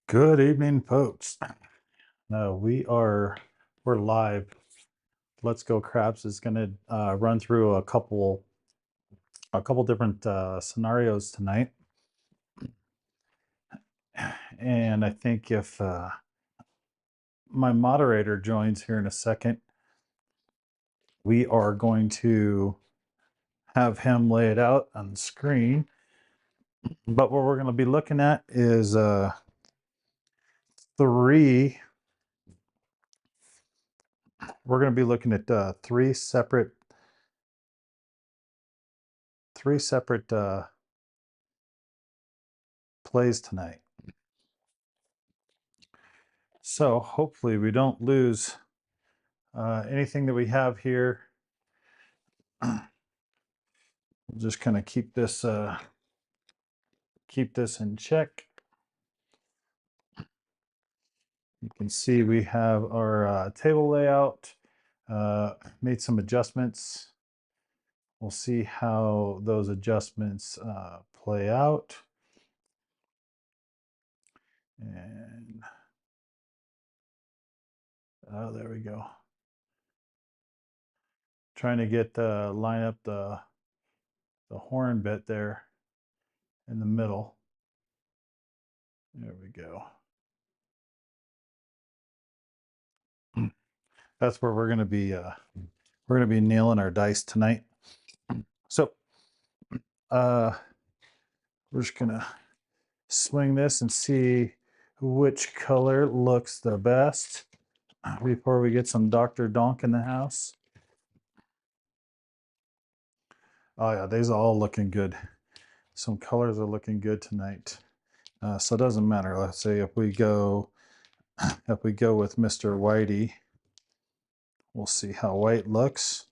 Good evening, folks. We're live. Let's Go Craps is going to run through a couple different scenarios tonight, and I think if my moderator joins here in a second, we are going to have him lay it out on the screen. But what we're going to be looking at is three. We're going to be looking at three separate plays tonight. So hopefully we don't lose anything that we have here. We'll just kind of keep this in check. You can see we have our table layout. Made some adjustments. We'll see how those adjustments play out. And oh, there we go. Trying to get line up the horn bit there in the middle. There we go. That's where we're going to be nailing our dice tonight. So we're just gonna swing this and see which color looks the best before we get some Dr. Donk in the house. Oh yeah, these are all looking good. Some colors are looking good tonight. So it doesn't matter. Let's say if we go with Mr. Whitey, we'll see how white looks.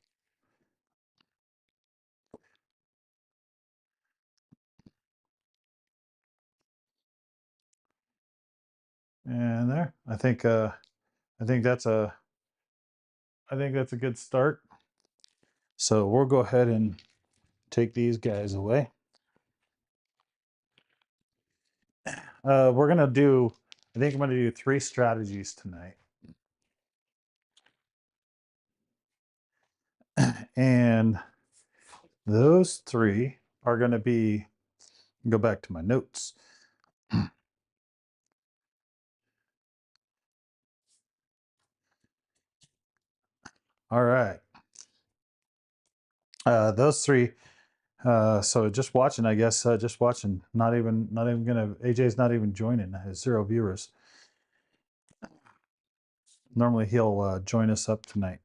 And there, I think that's a good start. So we'll go ahead and take these guys away. We're gonna do. I think I'm gonna do 3 strategies tonight, and those 3 are gonna be. Go back to my notes. All right. Those 3. So just watching, I guess. Just watching. Not even gonna. AJ's not even joining. Has 0 viewers. Normally he'll join us up tonight.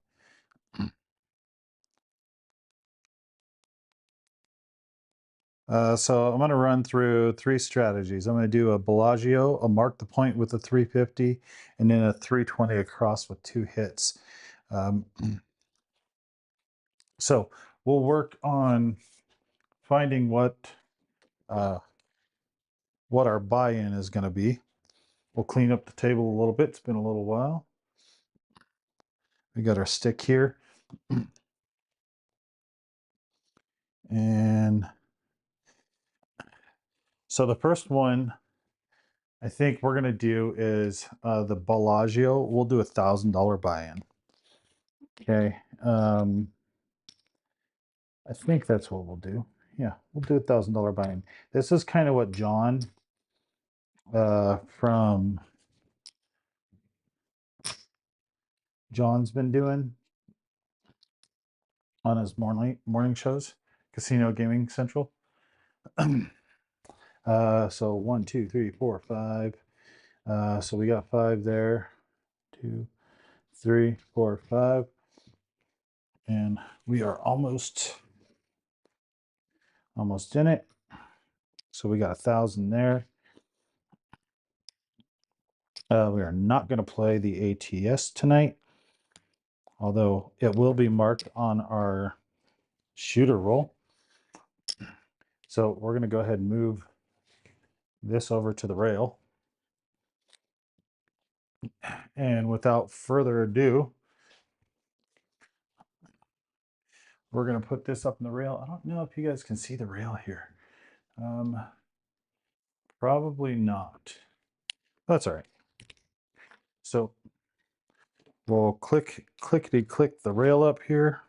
So I'm going to run through 3 strategies. I'm going to do a Bellagio, a mark the point with a 350, and then a 320 across with 2 hits. So we'll work on finding what our buy-in is going to be. We'll clean up the table a little bit. It's been a little while. We got our stick here. And so the first one I think we're going to do is the Bellagio. We'll do $1,000 buy-in. Okay. I think that's what we'll do. Yeah, we'll do $1,000 buy-in. This is kind of what John from John's been doing on his morning shows, Casino Gaming Central. So 1, 2, 3, 4, 5. So we got 5 there. 2, 3, 4, 5. And we are almost in it. So we got 1,000 there. We are not going to play the ATS tonight, although it will be marked on our shooter roll. So we're going to go ahead and move this over to the rail. And without further ado, we're going to put this up in the rail. I don't know if you guys can see the rail here. Probably not. That's all right. So we'll clickety click the rail up here.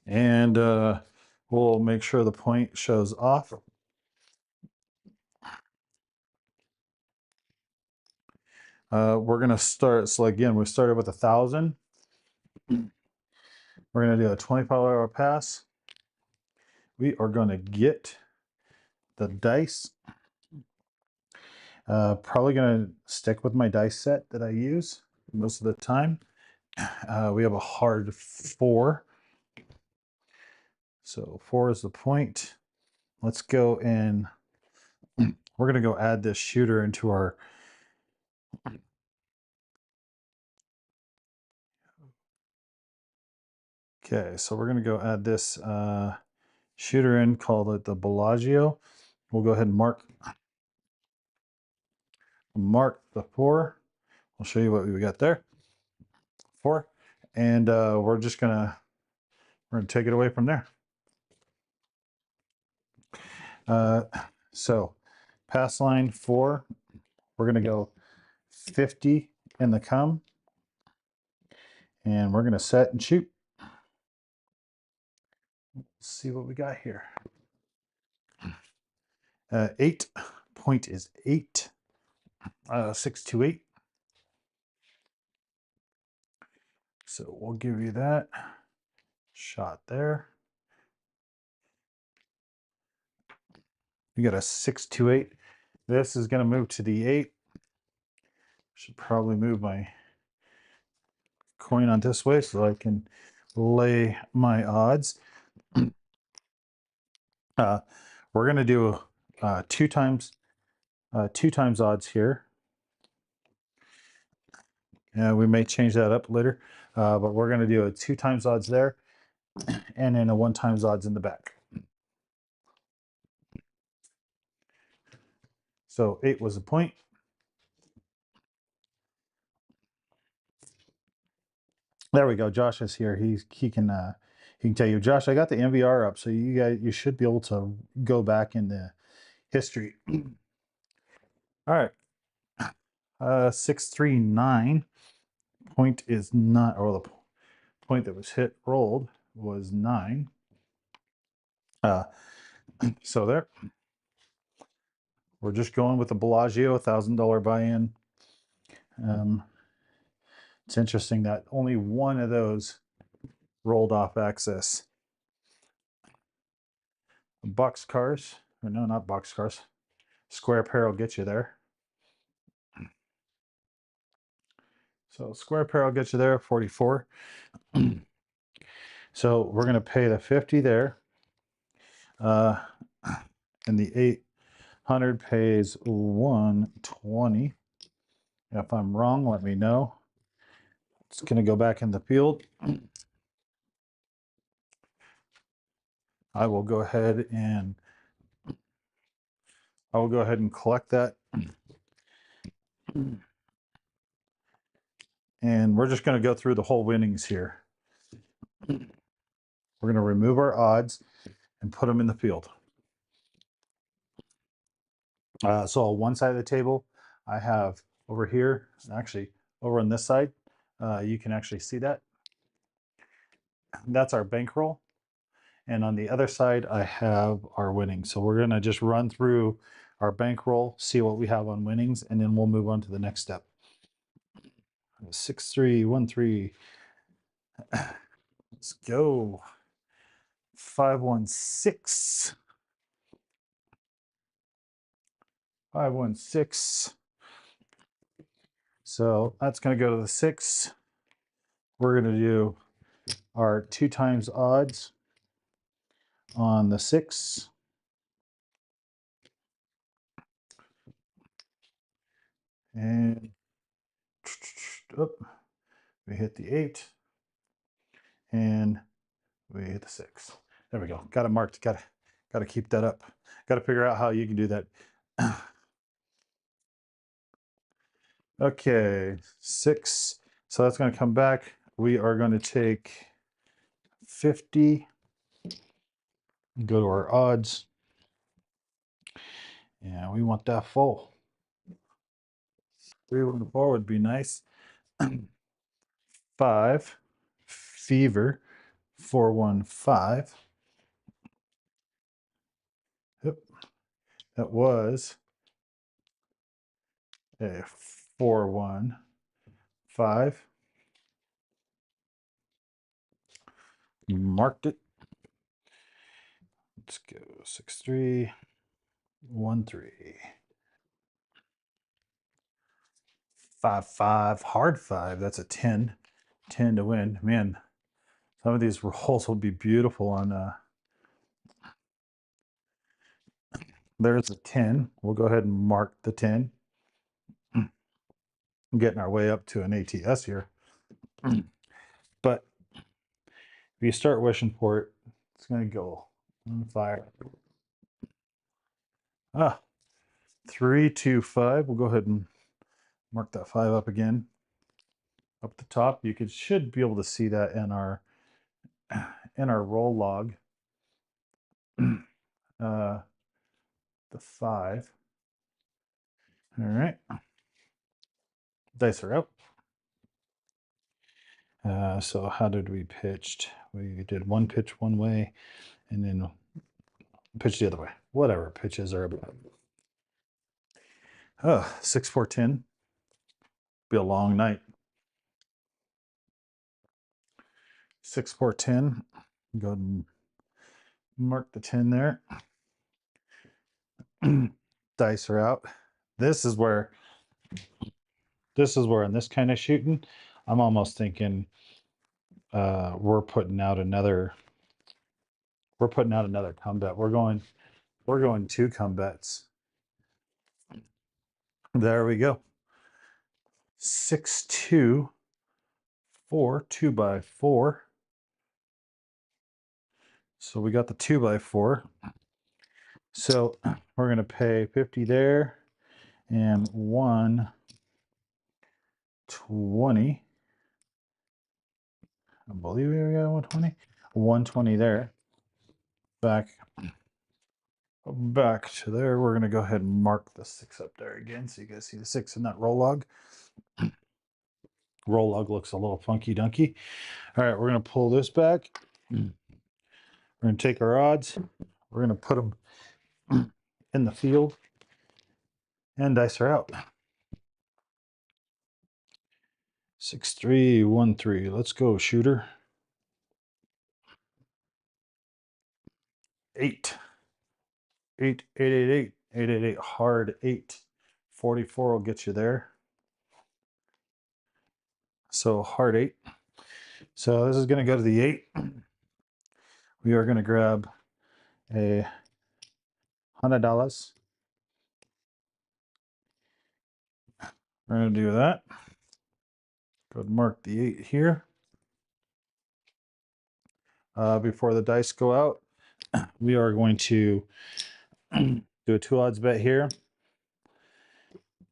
And we'll make sure the point shows off. We're going to start. So again, we started with 1,000. We're going to do a 25-hour pass. We are going to get the dice. Probably going to stick with my dice set that I use most of the time. We have a hard 4. So 4 is the point. Let's go and we're going to go add this shooter into our. Okay, so we're going to go add this shooter in, call it the Bellagio. We'll go ahead and mark the 4. I'll show you what we got there. 4. And we're gonna take it away from there. So pass line 4, we're gonna go 50 in the come, and we're gonna set and shoot. Let's see what we got here. 8 point is 8. 628. So we'll give you that shot there. You got a 628. This is going to move to the 8. Should probably move my coin on this way so I can lay my odds. We're going to do 2 times odds here. We may change that up later, but we're going to do a 2 times odds there, and then a 1 times odds in the back. So 8 was the point. There we go. Josh is here. He can tell you. Josh, I got the MVR up, so you should be able to go back in the history. All right. 639. Point is not, or the point that was rolled was 9. So there. We're just going with the Bellagio, $1,000 buy-in. It's interesting that only one of those rolled off access. Boxcars, or no, not boxcars. Square pair will get you there. So square pair will get you there, 44. So we're going to pay the 50 there. And the 800 pays 120. If I'm wrong, let me know. It's going to go back in the field. I will go ahead and collect that. And we're just going to go through the whole winnings here. We're going to remove our odds and put them in the field. So on one side of the table, I have over here, actually over on this side, you can actually see that. That's our bankroll. And on the other side, I have our winnings. So we're going to just run through our bankroll, see what we have on winnings, and then we'll move on to the next step. 6313. Let's go. 516. 516. So that's going to go to the 6. We're going to do our 2 times odds on the 6. And we hit the 8. And we hit the 6. There we go. Got it marked. Got to keep that up. Got to figure out how you can do that. Okay, 6. So that's going to come back. We are going to take 50 Go to our odds. Yeah, we want that full. 314 would be nice. 5, fever, 415. Yep, that was a 415. Marked it. Let's go 6313. 55, hard 5. That's a 10. 10 to win. Man, some of these rolls will be beautiful on there's a 10. We'll go ahead and mark the 10. I'm getting our way up to an ATS here. But if you start wishing for it, it's going to go on fire. 325. We'll go ahead and mark that 5 up again. Up the top, should be able to see that in our roll log. The 5. All right. Dice are out. So how did we pitched? We did one pitch one way, and then pitch the other way. Whatever pitches are about. 6, 4, 10. Be a long night. 6, 4, 10. Go ahead and mark the 10 there. Dice are out. This is where in this kind of shooting, I'm almost thinking we're putting out another come bet. We're going 2 come bets. There we go. 6, 2, 4, 2 by 4. So we got the 2 by 4. So we're going to pay 50 there and 120. I believe we got 120. 120 there. Back to there. We're going to go ahead and mark the 6 up there again so you guys see the 6 in that roll log. Roll log looks a little funky dunky. All right, we're going to pull this back. We're going to take our odds. We're going to put them in the field. And dice are out. 6, 3, 1, 3. Let's go, shooter. 8. 8, 8, 8, 8. 8, 8, 8. Hard 8. 44 will get you there. So hard 8. So this is going to go to the 8. We are going to grab a $100. We're going to do that. Go ahead and mark the 8 here. Before the dice go out, we are going to do a 2 odds bet here.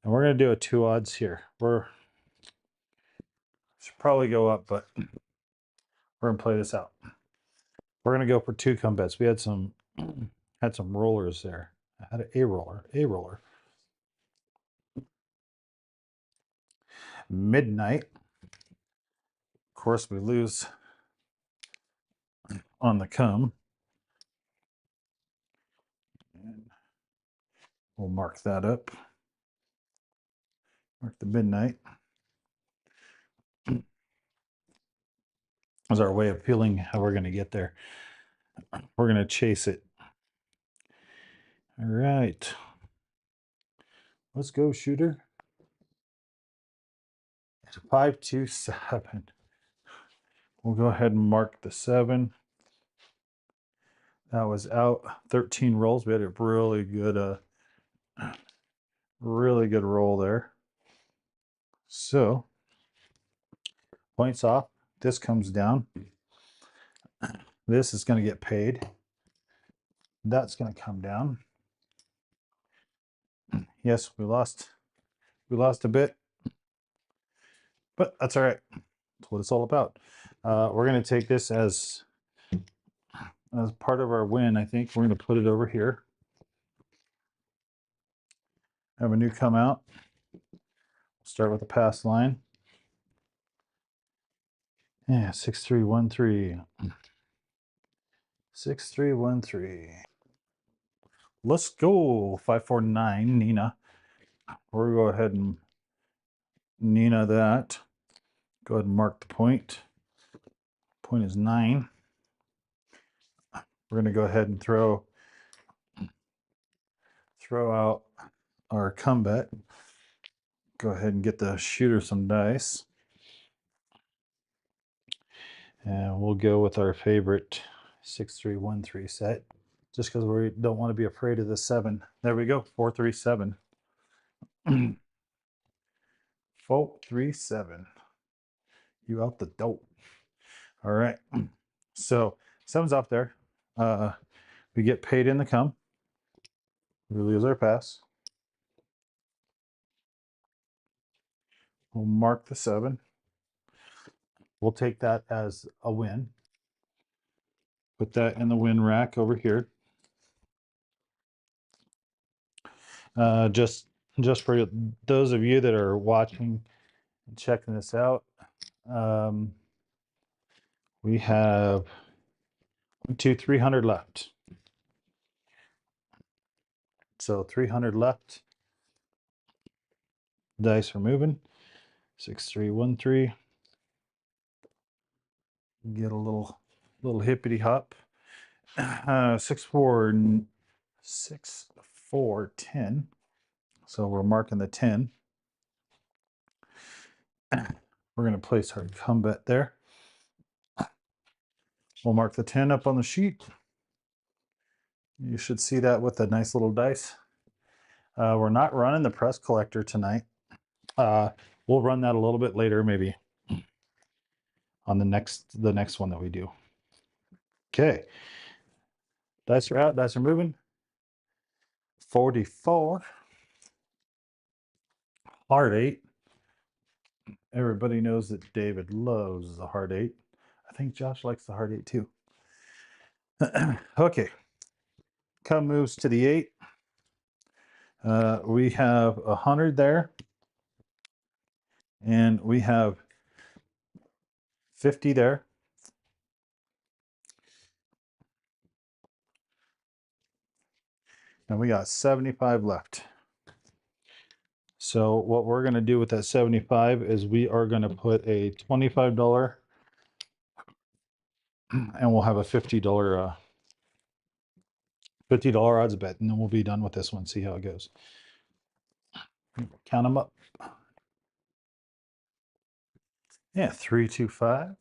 And we're going to do a 2 odds here. Should probably go up, but we're going to play this out. We're going to go for 2 come bets. We had some rollers there. I had a roller. Midnight. Of course, we lose on the come. And we'll mark that up. Mark the midnight. As our way of feeling how we're going to get there. We're going to chase it. All right. Let's go, shooter. It's 5, 2, 7. We'll go ahead and mark the 7. That was out. 13 rolls. We had a really good roll there. So points off. This comes down. This is going to get paid. That's going to come down. Yes, we lost a bit, but that's all right. That's what it's all about. We're going to take this as as part of our win, I think we're going to put it over here. Have a new come out. Start with the pass line. Yeah, 6313. 6313. Let's go. 549, Nina. We'll go ahead and Nina that. Go ahead and mark the point. Point is 9. We're going to go ahead and throw out our come bet. Go ahead and get the shooter some dice. And we'll go with our favorite 6313 set, just because we don't want to be afraid of the 7. There we go, 437. 437. You out the dope. All right. So 7's off there. We get paid in the come. We lose our pass. We'll mark the 7. We'll take that as a win. Put that in the win rack over here. Just for those of you that are watching and checking this out, we have 300 left. So 300 left. Dice are moving. 6313. Get a little hippity hop. 6 4 10. So we're marking the 10. We're going to place our come bet there. We'll mark the 10 up on the sheet. You should see that with a nice little dice. We're not running the press collector tonight. We'll run that a little bit later, maybe on the next one that we do. Okay. Dice are out. Dice are moving. 44. Hard 8. Everybody knows that David loves the hard 8. I think Josh likes the hard 8 too. Okay. Come moves to the 8. We have 100 there. And we have 50 there. And we got 75 left. So what we're going to do with that 75 is we are going to put a $25 and we'll have a $50 odds bet, and then we'll be done with this one. See how it goes. Count them up. Yeah, 325.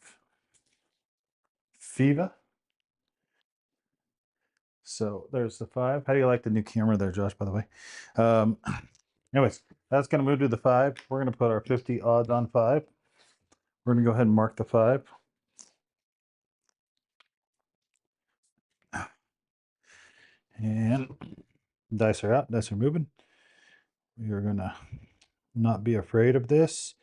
FIVA. So there's the 5. How do you like the new camera there, Josh, by the way? Anyways, that's going to move to the 5. We're going to put our 50 odds on 5. We're going to go ahead and mark the 5. And dice are out. Dice are moving. We are going to not be afraid of this.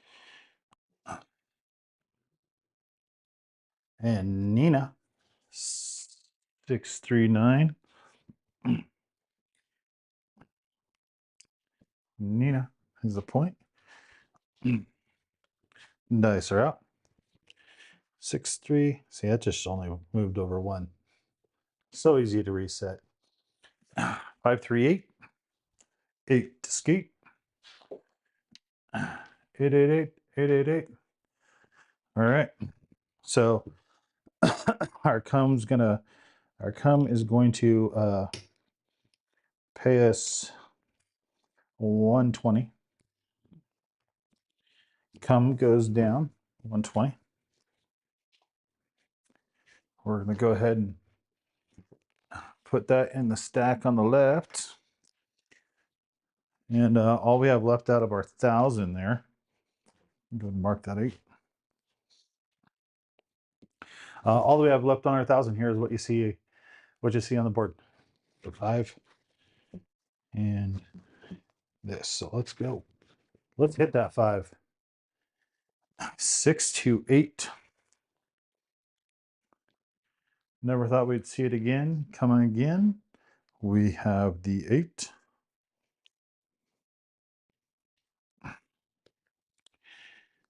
And Nina, 639. Nina is the point. Dice are out. 6-3. See, that just only moved over 1. So easy to reset. 538. 8 to skate. 888. 888. All right. So our cum is going to pay us 120. Cum goes down 120. We're going to go ahead and put that in the stack on the left. And all we have left out of our 1,000 there, go ahead and mark that 8. All we have left on our 1,000 here is what you see on the board. The 5 and this. So let's go. Let's hit that 5. 6 to 8. Never thought we'd see it again. Coming again, we have the 8.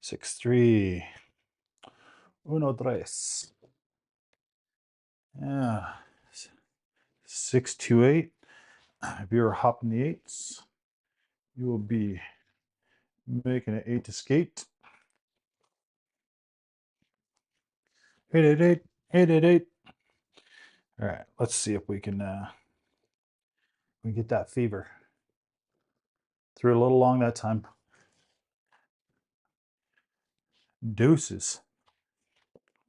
6, 3. Uno, tres. Yeah. 6, 2, 8. If you're hopping the 8s, you will be making an 8 to skate. 8, 8, 8. 8, 8, 8. All right, let's see if we can get that fever. Threw a little long that time. Deuces.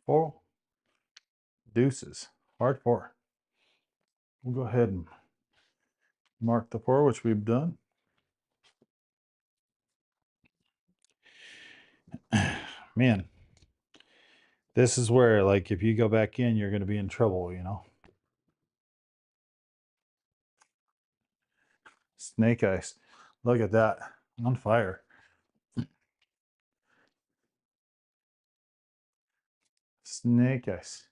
4. Deuces. Hard 4. We'll go ahead and mark the 4, which we've done. Man, this is where, like, if you go back in, you're going to be in trouble, you know. Snake ice. Look at that. On fire. Snake ice.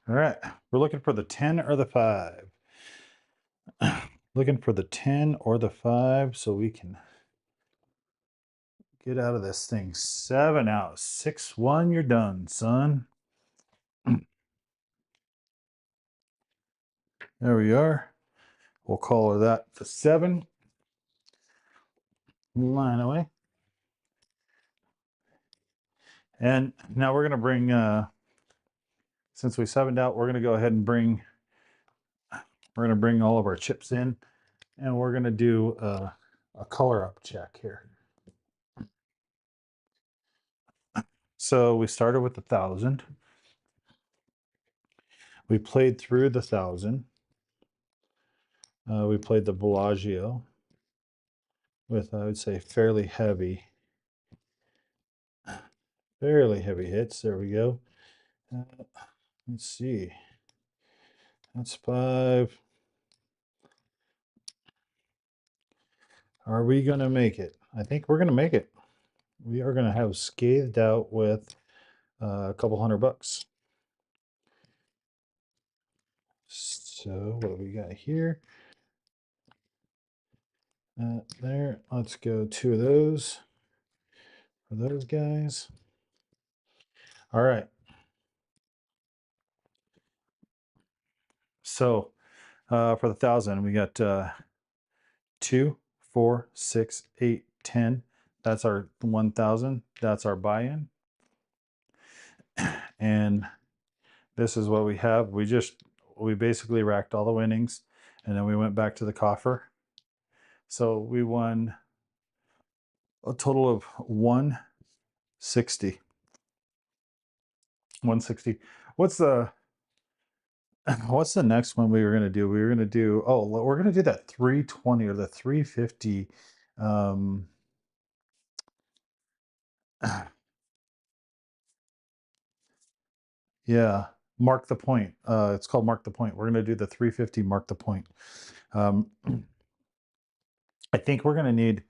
All right. We're looking for the 10 or the 5. Looking for the 10 or the 5 so we can get out of this thing. 7 out. 6, 1. You're done, son. There we are. We'll call her that the 7. Line away. And now we're going to bring, since we 7'd out, we're going to go ahead and bring all of our chips in, and we're going to do a color up check here. So we started with 1,000. We played through the 1,000. We played the Bellagio with, I would say, fairly heavy hits. There we go. Let's see. That's 5. Are we going to make it? I think we're going to make it. We are going to have scathed out with a couple $100. So what do we got here? There. Let's go 2 of those for those guys. All right. So for the 1,000, we got 2, 4, 6, 8, 10. That's our 1,000. That's our buy-in. And this is what we have. We basically racked all the winnings, and then we went back to the coffer. So we won a total of 160. 160. What's the next one we were going to do? We were going to do, we're going to do that 320 or the 350. Yeah, mark the point. It's called Mark the Point. We're going to do the 350 Mark the Point. I think we're going to need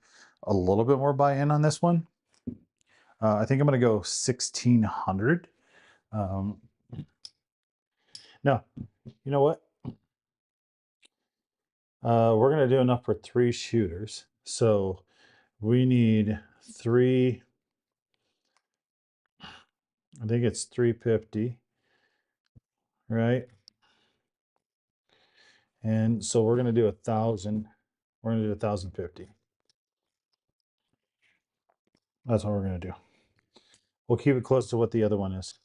a little bit more buy-in on this one. I think I'm going to go 1,600. No, you know what? We're going to do enough for 3 shooters. So we need 3. I think it's 350, right? And so we're going to do 1,000. We're going to do 1,050. That's what we're going to do. We'll keep it close to what the other one is.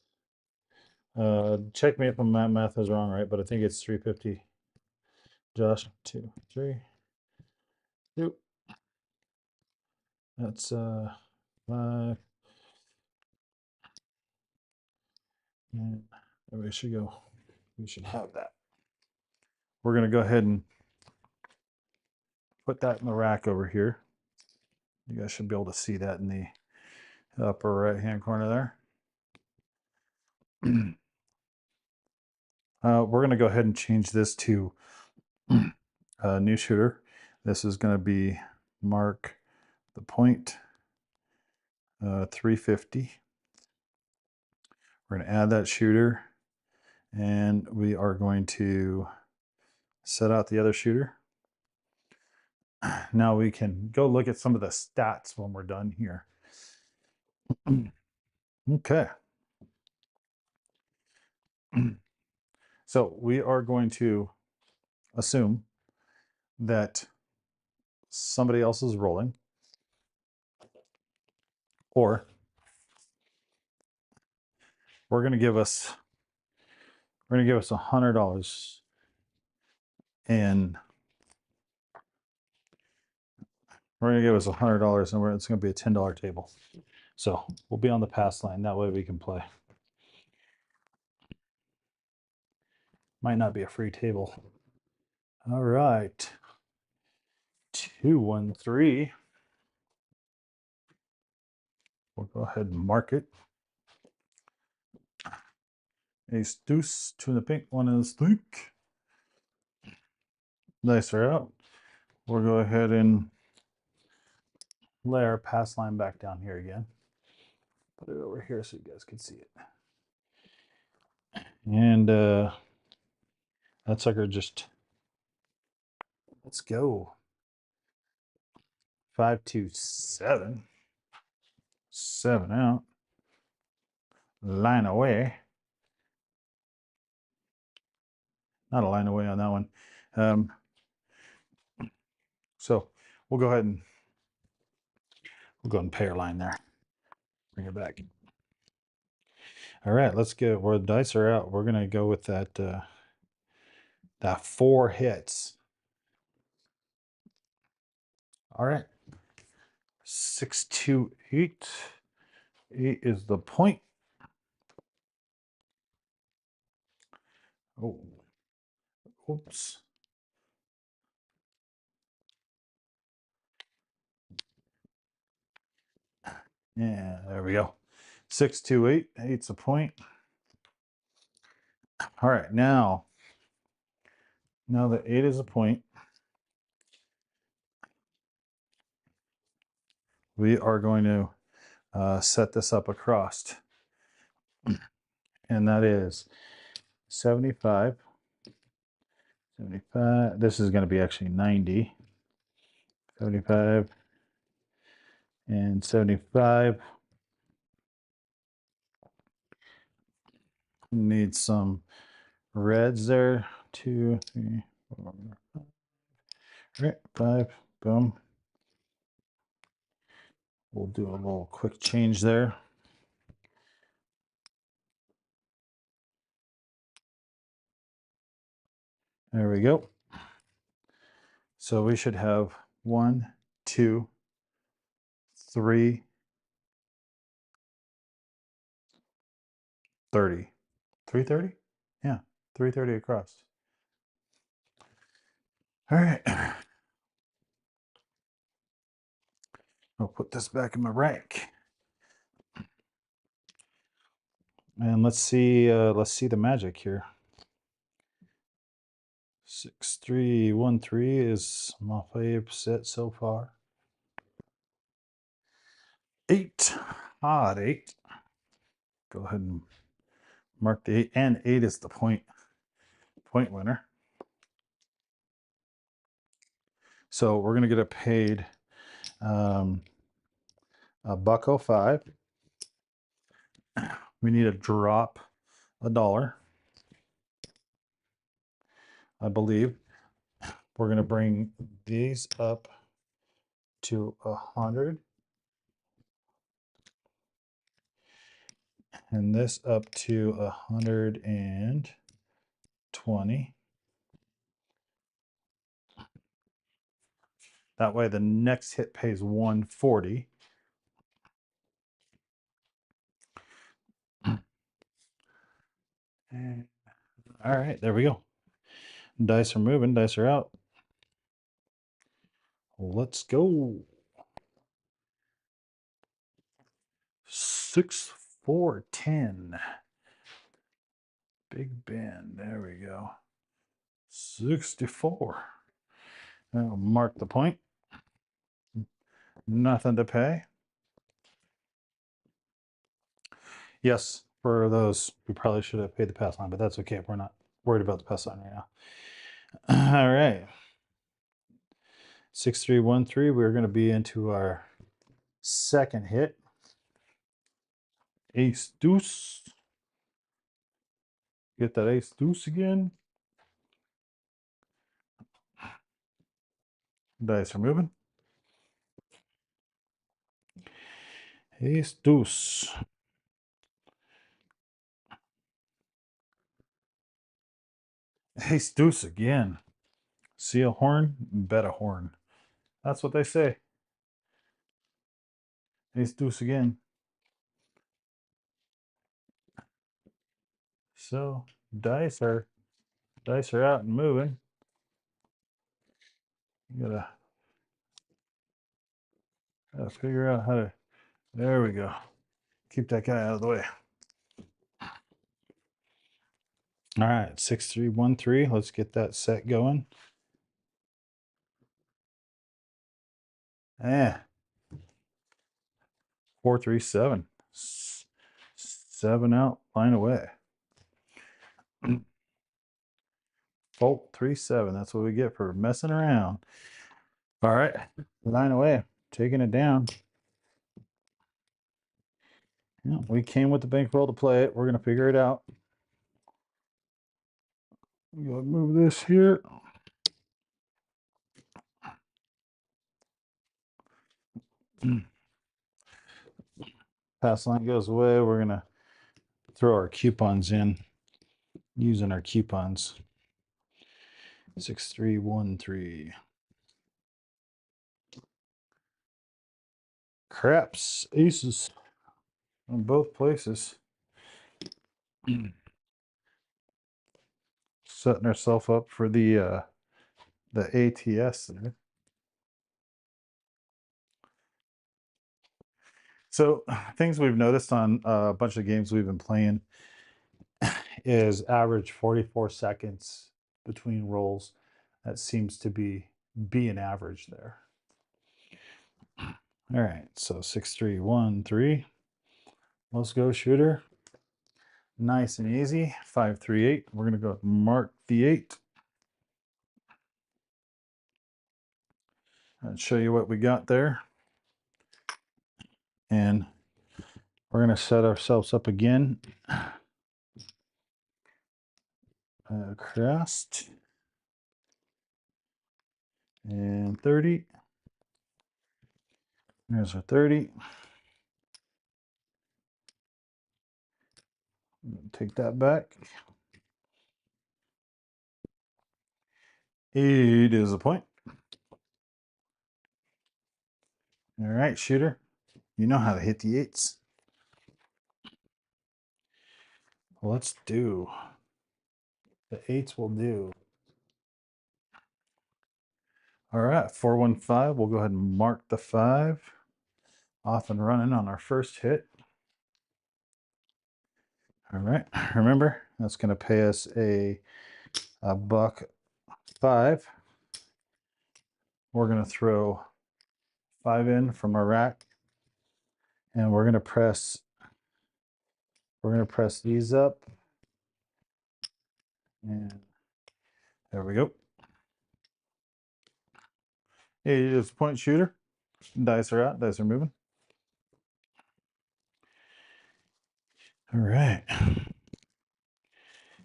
Check me if my math is wrong, right? But I think it's 350. Josh, 2, 3, 2. That's 5. And there we should go. We should have that. We're going to go ahead and put that in the rack over here. You guys should be able to see that in the upper right-hand corner there. We're going to go ahead and change this to a new shooter. This is going to be Mark the Point 350. We're going to add that shooter, and we are going to set out the other shooter. Now we can go look at some of the stats when we're done here. Okay. So we are going to assume that somebody else is rolling, or we're going to give us $100 in. We're going to give us $100, and it's going to be a $10 table. So we'll be on the pass line. That way we can play. Might not be a free table. All right. 2-1-3. We'll go ahead and mark it. Ace deuce, 2 in the pink, 1 in the stink. Dice are out. We'll go ahead and lay our pass line back down here again. Put it over here so you guys can see it. And that sucker just, let's go. 5-2-7. 7 out. Line away. Not a line away on that one. So we'll go ahead and pay our line there. Bring it back. All right, let's go. Where the dice are out, we're gonna go with that that 4 hits. All right. 6-2-8. 8 is the point. Oh, oops. Yeah, there we go. 6-2-8. 8's a point. All right, now that 8 is a point, we are going to set this up across. And that is 75. 75. This is going to be actually 90. 75 and 75. Need some reds there. 2, 3, 4, 5. All right, 5. Boom. We'll do a little quick change there. There we go. So we should have 1, 2, 3, 30. 330? Yeah, 330 across. All right. I'll put this back in my rack. And let's see the magic here. 6-3-1-3 is my favorite set so far. 8, odd 8. Go ahead and mark the 8, and 8 is the point winner. So we're gonna get it paid $1.05. We need to drop $1, I believe. We're gonna bring these up to 100, and this up to 120. That way the next hit pays 140. And, all right, there we go. Dice are moving, dice are out. Let's go. 6, 4, 10. Big Ben, there we go. 64. I'll mark the point. Nothing to pay. Yes, for those. We probably should have paid the pass line, but that's okay. We're not worried about the pass line right now. All right. 6313. We're going to be into our second hit. Ace deuce. Get that ace deuce again. Dice are moving. Ace deuce. Ace deuce again. See a horn? Bet a horn. That's what they say. Ace deuce again. So dice are out and moving. You gotta figure out how to. There we go. Keep that guy out of the way. All right, 6313. Let's get that set going. 437. 7 out, line away. Fold 37. That's what we get for messing around. All right, line away, taking it down. Yeah, we came with the bankroll to play it. We're gonna figure it out. Go move this here. Pass line goes away. We're gonna throw our coupons in using our coupons. 6313. Craps, aces in both places. Setting ourselves up for the ATS there. So things we've noticed on a bunch of games we've been playing is average 44 seconds between rolls. That seems to be an average there. All right, so 6313. Let's go, shooter. Nice and easy. 538. We're gonna go mark the 8 and show you what we got there. And we're gonna set ourselves up again. Crest and 30. There's our 30. Take that back. 8 is a point. All right, shooter. You know how to hit the 8s. Let's do. The 8s will do. All right, 415. We'll go ahead and mark the 5. Off and running on our first hit. All right, remember, that's going to pay us a $1.05. We're going to throw 5 in from our rack, and we're going to press these up, and there we go. 8 is point, shooter. Dice are out, dice are moving. All right.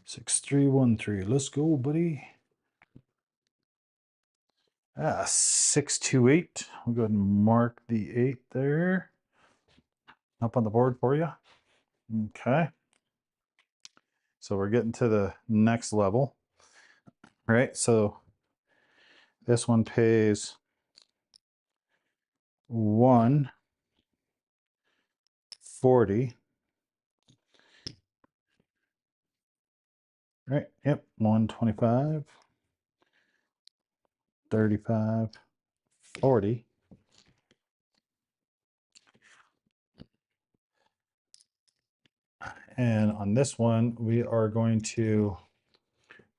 6313. Let's go, buddy. 628. We'll go ahead and mark the 8 there. Up on the board for you. Okay. So we're getting to the next level. All right. So this one pays 140. Right. Yep. 125. 35. 40. And on this one, we are going to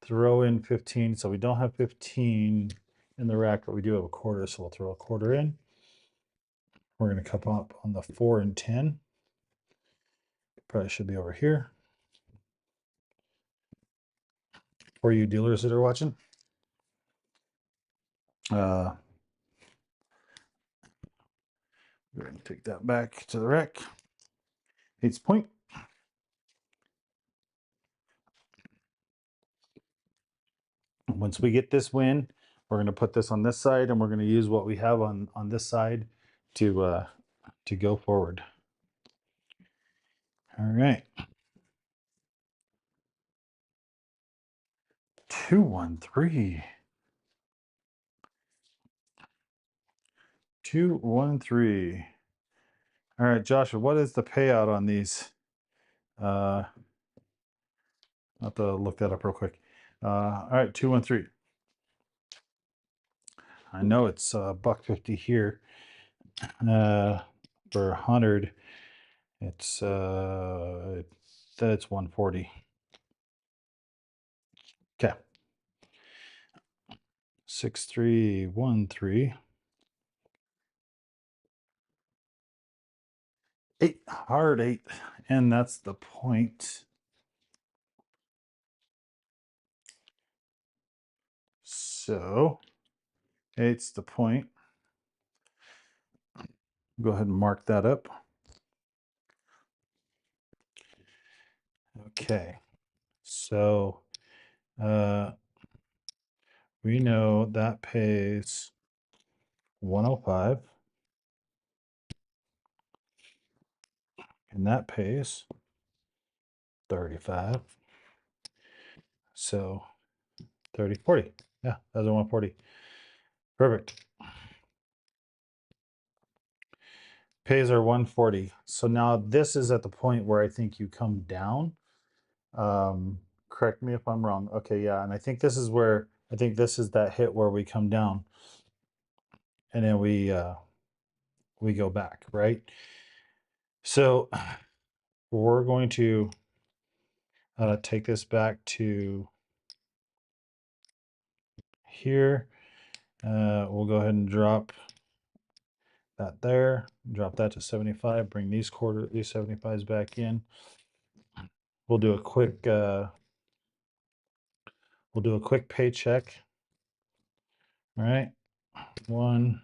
throw in 15. So we don't have 15 in the rack, but we do have a quarter. So we'll throw a quarter in. We're going to come up on the 4 and 10. Probably should be over here. For you dealers that are watching. We're going to take that back to the rack. 8's point. Once we get this win, we're going to put this on this side, and we're going to use what we have on this side to go forward. All right. 213. 213. All right, Joshua, what is the payout on these? I'll have to look that up real quick. All right, 213. I know it's $1.50 here. For 100, it's that's 140. Okay. 6313. 8, hard 8, and that's the point. So 8's the point. Go ahead and mark that up. Okay, so we know that pays 105, and that pays 35. So 30, 40. Yeah, that's a 140. Perfect. Pays are 140. So now this is at the point where I think you come down. Correct me if I'm wrong. Okay, yeah, and I think this is where this is that hit where we come down, and then we go back, right? So we're going to take this back to here. We'll go ahead and drop that there. Drop that to 75. Bring these 75s back in. We'll do a quick paycheck. All right, 1,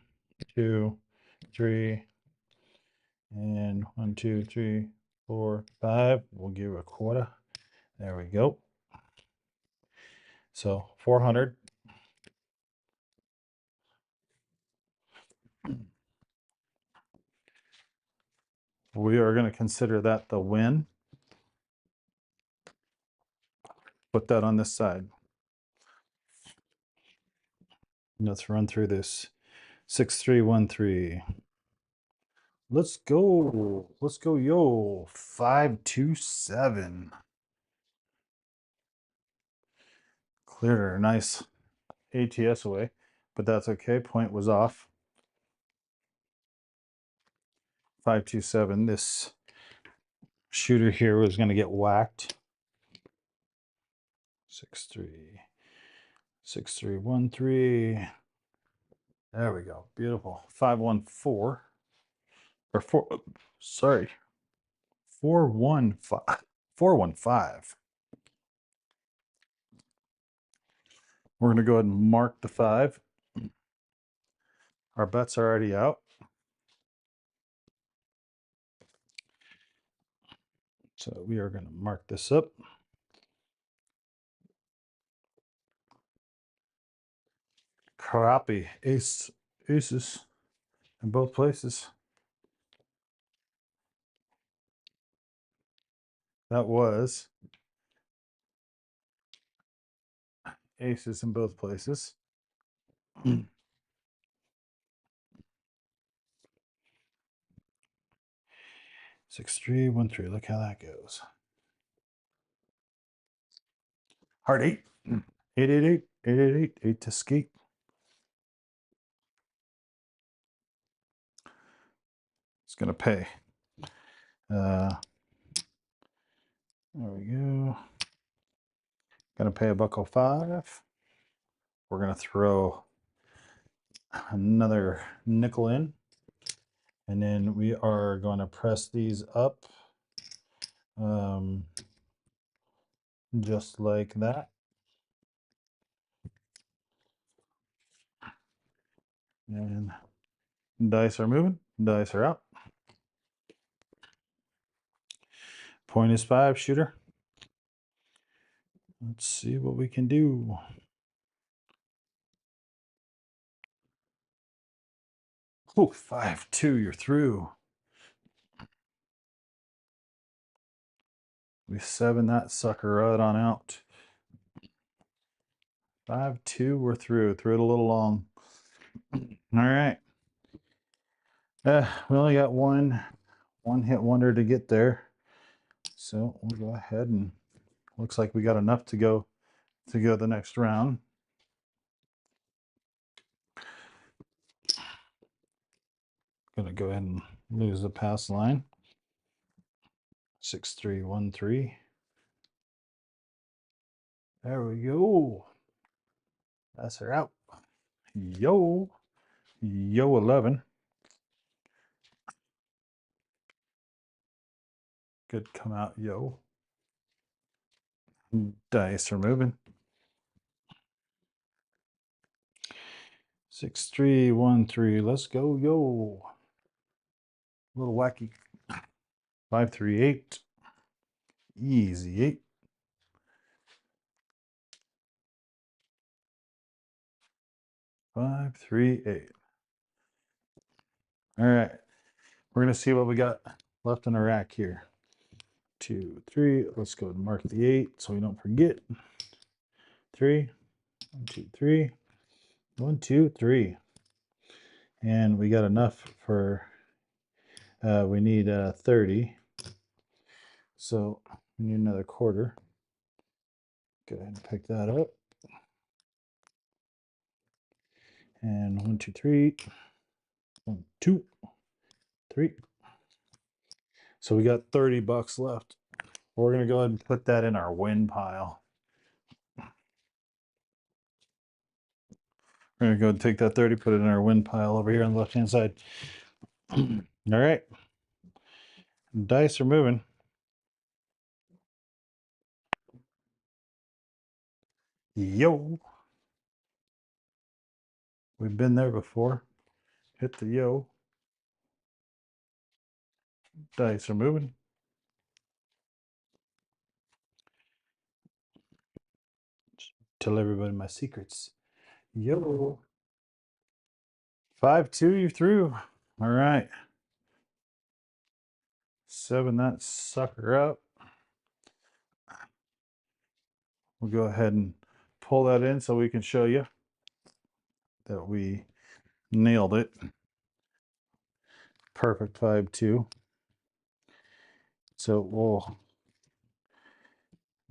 2, 3, and 1, 2, 3, 4, 5. We'll give a quarter. There we go. So 400. We are going to consider that the win. Put that on this side. Let's run through this. 6313. Let's go. Let's go, yo. 527. Cleared a nice ATS away, but that's okay. Point was off. 527. This shooter here was going to get whacked. 6313. There we go. Beautiful. 514. Or 4. Sorry. 415. 415. We're going to go ahead and mark the 5. Our bets are already out. So we are going to mark this up. Crappie. Aces in both places. That was aces in both places. 6313. Look how that goes. Hard 8. 888. 888. 8 to skate. It's going to pay. There we go. Going to pay $1.05. We're going to throw another nickel in. And then we are going to press these up Just like that. And dice are moving, dice are out. Point is 5, shooter. Let's see what we can do. Oh, 5-2, you're through. We 7 that sucker right on out. 5-2, we're through. Threw it a little long. All right. We only got one hit wonder to get there. So we'll go ahead and looks like we got enough to go the next round. Gonna go ahead and lose the pass line. 6-3-1-3. There we go. That's her out. Yo 11. Good come out, yo. Dice are moving. 6-3-1-3. Let's go, yo. A little wacky. 5-3-8. Easy 8. 5-3-8. All right. We're gonna see what we got left in our rack here. 2, 3. Let's go and mark the 8 so we don't forget. 3. 1, 2, 3. 1, 2, 3. And we got enough for we need 30. So we need another quarter. Go ahead and pick that up. And 1, 2, 3. 1, 2, 3. So we got 30 bucks left. We're gonna go ahead and put that in our win pile. We're gonna go and take that 30, put it in our win pile over here on the left hand side. All right. Dice are moving. Yo. We've been there before. Hit the yo. Dice are moving. Tell everybody my secrets. Yo. 5-2, you're through. All right. 7 that sucker up. We'll go ahead and pull that in so we can show you that we nailed it. Perfect 5-2. So we'll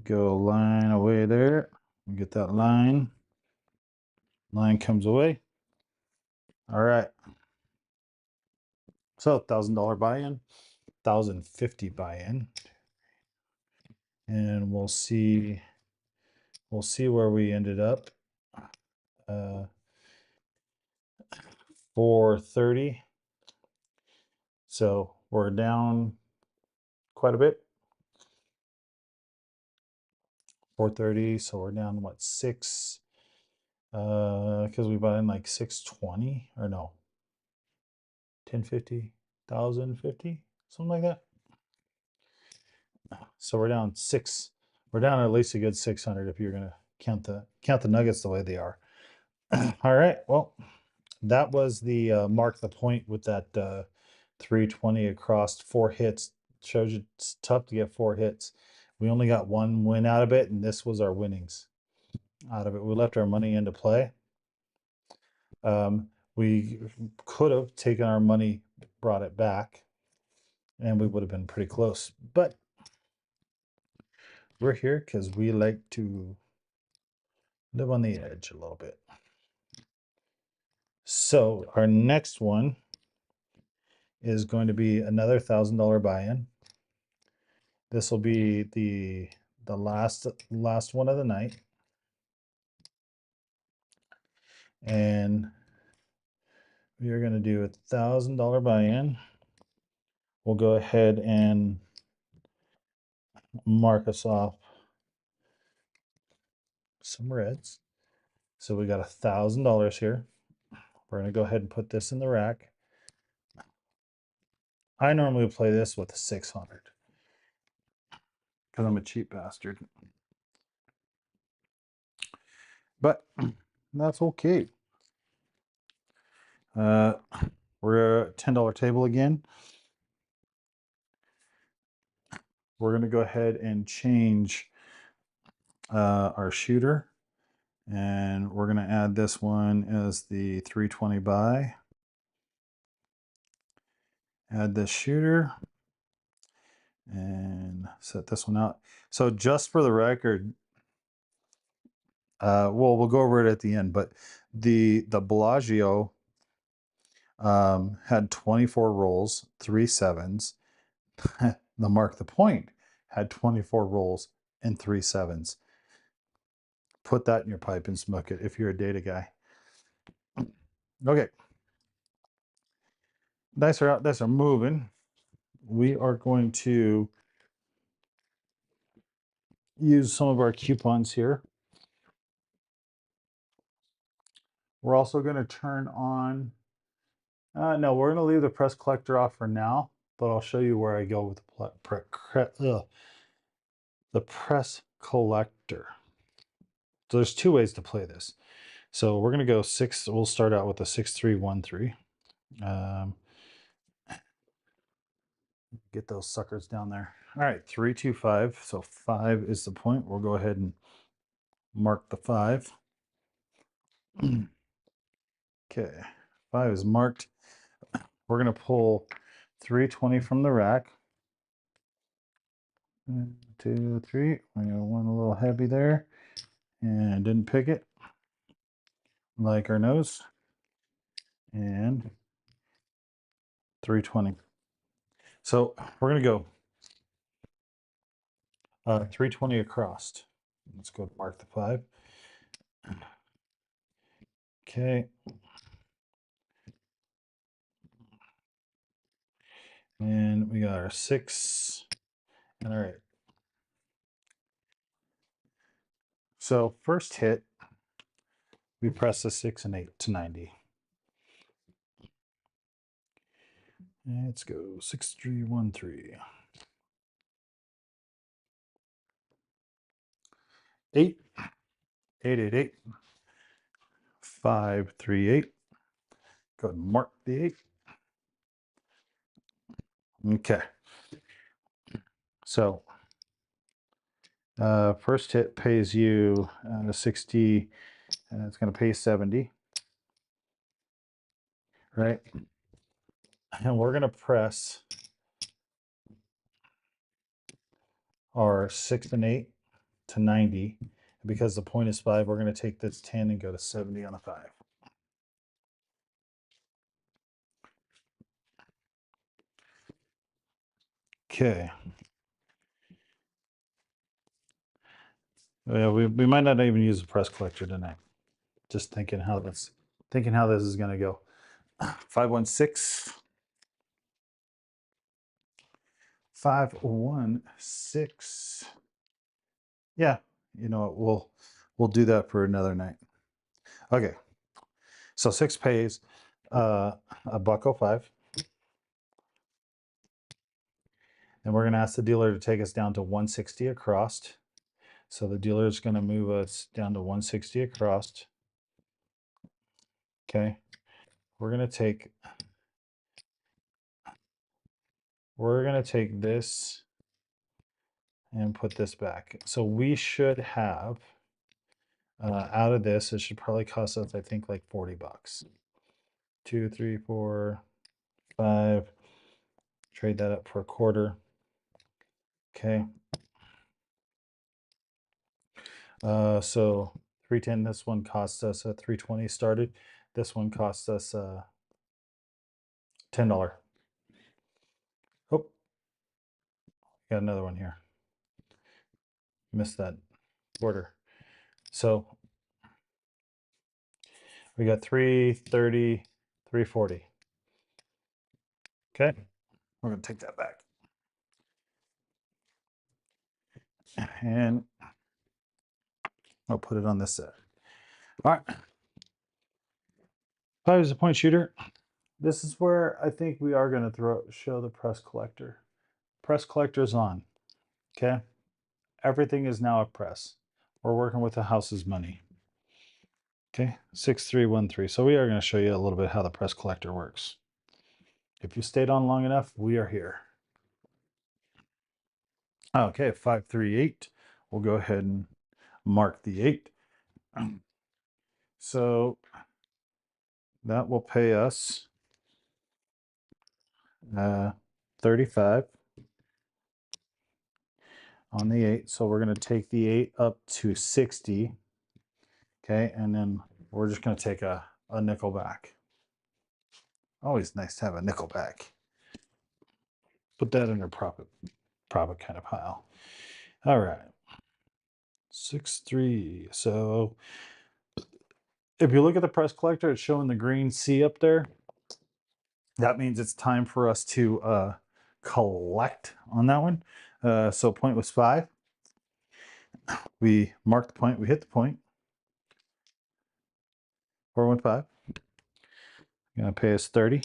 go line away there. We'll get that line. Line comes away. All right. So $1,000 buy-in, $1,050 buy-in. And we'll see where we ended up. 430. So we're down quite a bit. 430. So we're down what, 6? Because we bought in like 620 or no, 1050, 1050, something like that. So we're down 6. We're down at least a good 600 if you're gonna count the nuggets the way they are. All right. Well, that was the mark the point with that 320 across 4 hits. Shows you it's tough to get 4 hits. We only got 1 win out of it, and this was our winnings out of it. We left our money into play. We could have taken our money, brought it back, and we would have been pretty close. But we're here because we like to live on the edge a little bit. So our next one is going to be another $1,000 buy-in. This will be the last one of the night. And we are going to do $1,000 buy-in. We'll go ahead and mark us off some reds. So we got $1,000 here. We're going to go ahead and put this in the rack. I normally play this with 600 because I'm a cheap bastard. But that's okay. We're at $10 table again. We're going to go ahead and change our shooter. And we're going to add this one as the 320 buy. Add this shooter and set this one out. So just for the record, well, we'll go over it at the end, but the Bellagio had 24 rolls, 3 sevens. The Mark the Point had 24 rolls and 3 sevens. Put that in your pipe and smoke it if you're a data guy. Okay. Dice are out, dice are moving. We are going to use some of our coupons here. We're also going to turn on, no, we're going to leave the press collector off for now, but I'll show you where I go with the press collector. So there's 2 ways to play this. So we're going to go 6, we'll start out with a 6-3-1-3. Get those suckers down there. All right, 3-2-5. So 5 is the point. We'll go ahead and mark the 5. Okay, 5 is marked. We're going to pull 320 from the rack. 1, 2, 3. I got one a little heavy there and didn't pick it, like our nose. And 320. So we're going to go 320 across. Let's go mark the 5. Okay. And we got our 6 and our 8. So first hit, we press the 6 and 8 to 90. Let's go 6-3-1-3. 8, 8-8-8, 5-3-8. Go ahead and mark the 8. Okay. So first hit pays you 60, and it's going to pay 70, right? And we're going to press our 6 and 8 to 90. Because the point is 5, we're going to take this 10 and go to 70 on a 5. Okay. Yeah, we might not even use a press collector tonight. Just thinking how this is going to go. 5-1-6. 5-1-6. Yeah, you know what? We'll do that for another night. Okay. So 6 pays a $1.05. And we're going to ask the dealer to take us down to 160 across. So the dealer is going to move us down to 160 across. Okay. We're going to take this and put this back. So we should have out of this, it should probably cost us, I think, like $40. 2, 3, 4, 5. Trade that up for a quarter. Okay. So 310, this one cost us 320 started. This one cost us $10. Oh, got another one here. Missed that order. So we got 330, 340. Okay, we're gonna take that back. And I'll put it on this side. All right. 5 is a point shooter. This is where I think we are going to show the press collector. Press collector is on. Okay. Everything is now a press. We're working with the house's money. Okay. 6313. So we are going to show you a little bit how the press collector works. If you stayed on long enough, we are here. Okay. 538. We'll go ahead and mark the 8. So that will pay us 35 on the 8. So we're going to take the 8 up to 60. Okay. And then we're just going to take a nickel back. Always nice to have a nickel back. Put that in your profit kind of pile. All right. 6-3. So if you look at the press collector, it's showing the green C up there. That means it's time for us to collect on that one. So point was 5. We marked the point. We hit the point. 415. Going to pay us 30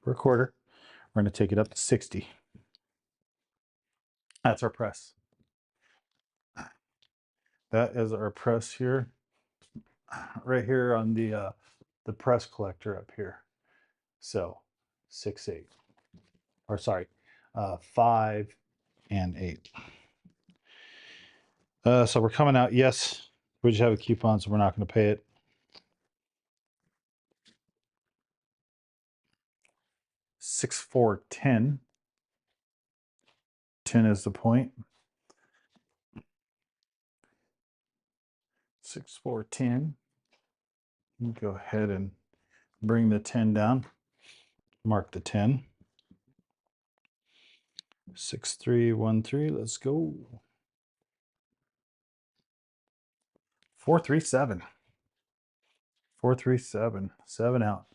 for a quarter. We're going to take it up to 60. That's our press. That is our press here. Right here on the press collector up here. So 6, 8. Or sorry, 5 and 8. So we're coming out. Yes, we just have a coupon, so we're not going to pay it. Six, 4, 10. 10 is the point. 6, 4, 10. Go ahead and bring the 10 down. Mark the 10. 6, 3, 1, 3. Let's go. 4, 3, 7. 4, 3, 7. 7 out.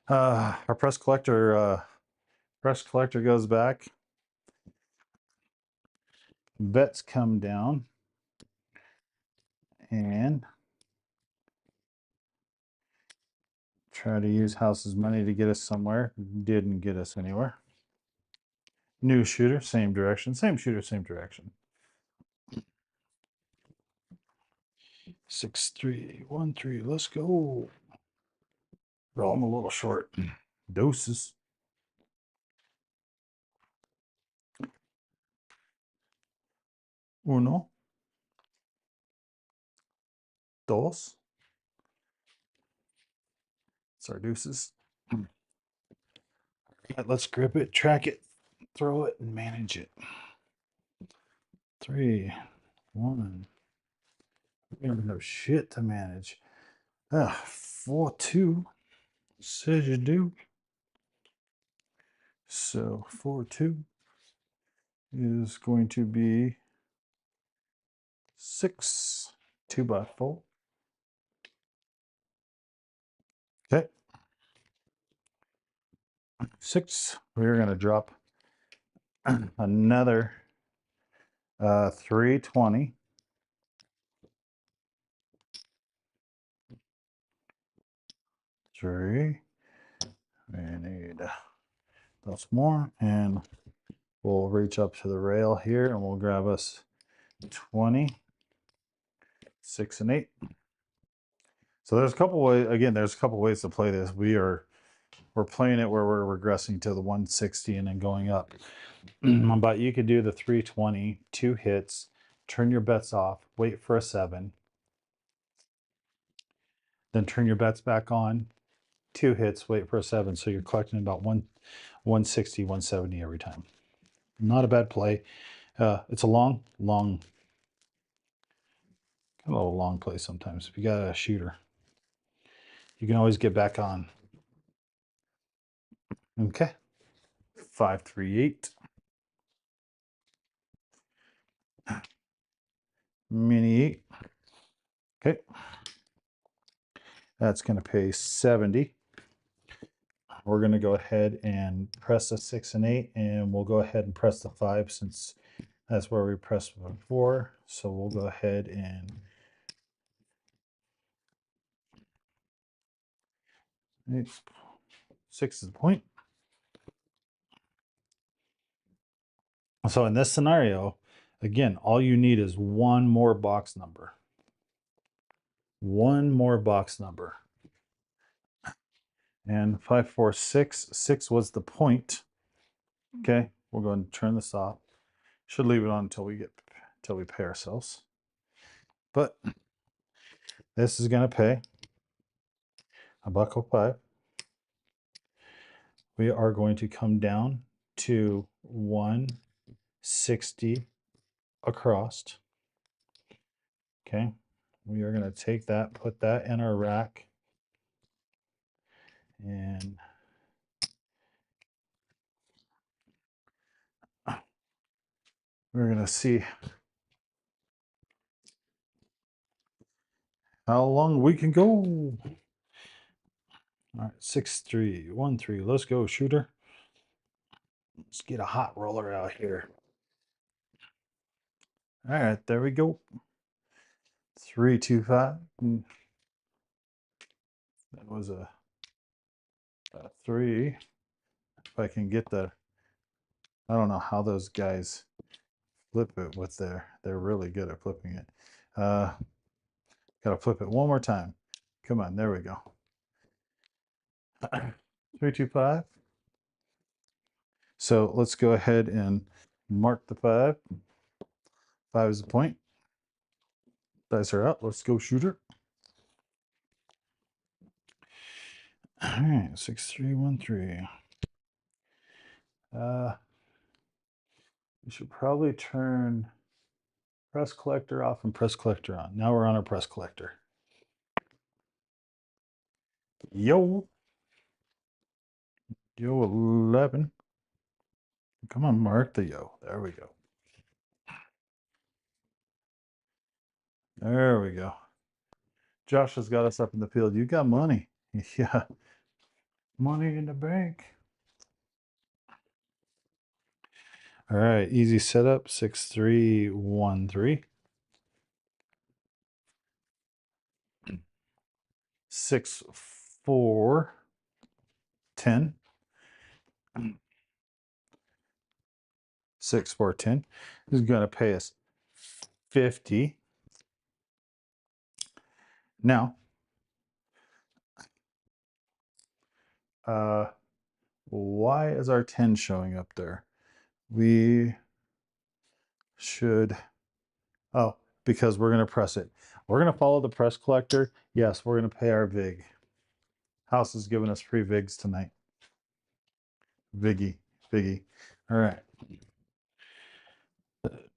Our press collector goes back. Bets come down. And try to use house's money to get us somewhere. Didn't get us anywhere. New shooter, same direction. Same shooter, same direction. 6, 3, 1, 3. Let's go. Oh, I'm a little short. Doses. Uno. Dos. It's our deuces. Right, let's grip it, track it, throw it, and manage it. 3, 1. We don't have shit to manage. 4, 2. Says you do. So 4, 2 is going to be 6, 2 by 4. Okay. 6. We're going to drop another 320. Three. We need those more, and we'll reach up to the rail here, and we'll grab us 20, 6, and 8. So there's a couple ways. Again, there's a couple ways to play this. We're playing it where we're regressing to the 160 and then going up. But you could do the 320, 2 hits, turn your bets off, wait for a 7, then turn your bets back on, 2 hits, wait for a 7. So you're collecting about 160, 170 every time. Not a bad play. It's a long play sometimes. If you got a shooter, you can always get back on. Okay. 5, 3, 8. Mini 8. Okay. That's going to pay 70. We're going to go ahead and press the 6 and 8, and we'll go ahead and press the 5 since That's where we pressed before. So we'll go ahead and 6 is the point. So in this scenario, again, all you need is one more box number. One more box number. And 5, 4, 6. 6 was the point. Okay, we'll go ahead and turn this off. Should leave it on until we pay ourselves. But this is gonna pay $1.05. We are going to come down to 160 across. Okay, we are going to take that, put that in our rack, and we're going to see how long we can go. All right, 6313. Let's go, shooter. Let's get a hot roller out here. All right, there we go. 325. That was a 3. If I can get the, I don't know how those guys flip it with they're really good at flipping it. Gotta flip it one more time. Come on, there we go. 325. So let's go ahead and mark the 5. 5 is the point. Dice are out. Let's go, shooter. All right, 6313. We should probably turn press collector off and press collector on. Now we're on our press collector. Yo. Yo 11. Come on, mark the yo. There we go. There we go. Josh has got us up in the field. You got money. Yeah. Money in the bank. All right, easy setup. 6313. 6, 4, 10. 6, 4, 10. This is going to pay us 50. Now, why is our 10 showing up there? We should, oh, because we're going to press it. We're going to follow the press collector. Yes, we're going to pay our VIG. House is giving us free VIGs tonight. Viggy. All right.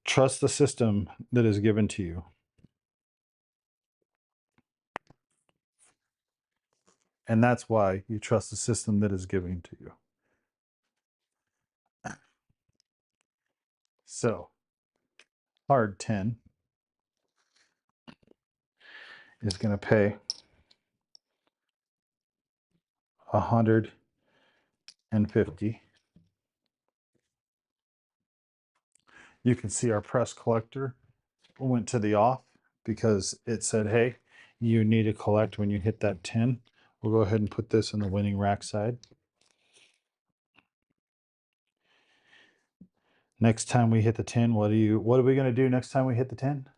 Trust the system that is given to you. And that's why you trust the system that is given to you. So, hard 10 is going to pay 150. You can see our press collector went to the off because it said, hey, you need to collect when you hit that 10. We'll go ahead and put this in the winning rack side. Next time we hit the 10, what are we going to do next time we hit the 10?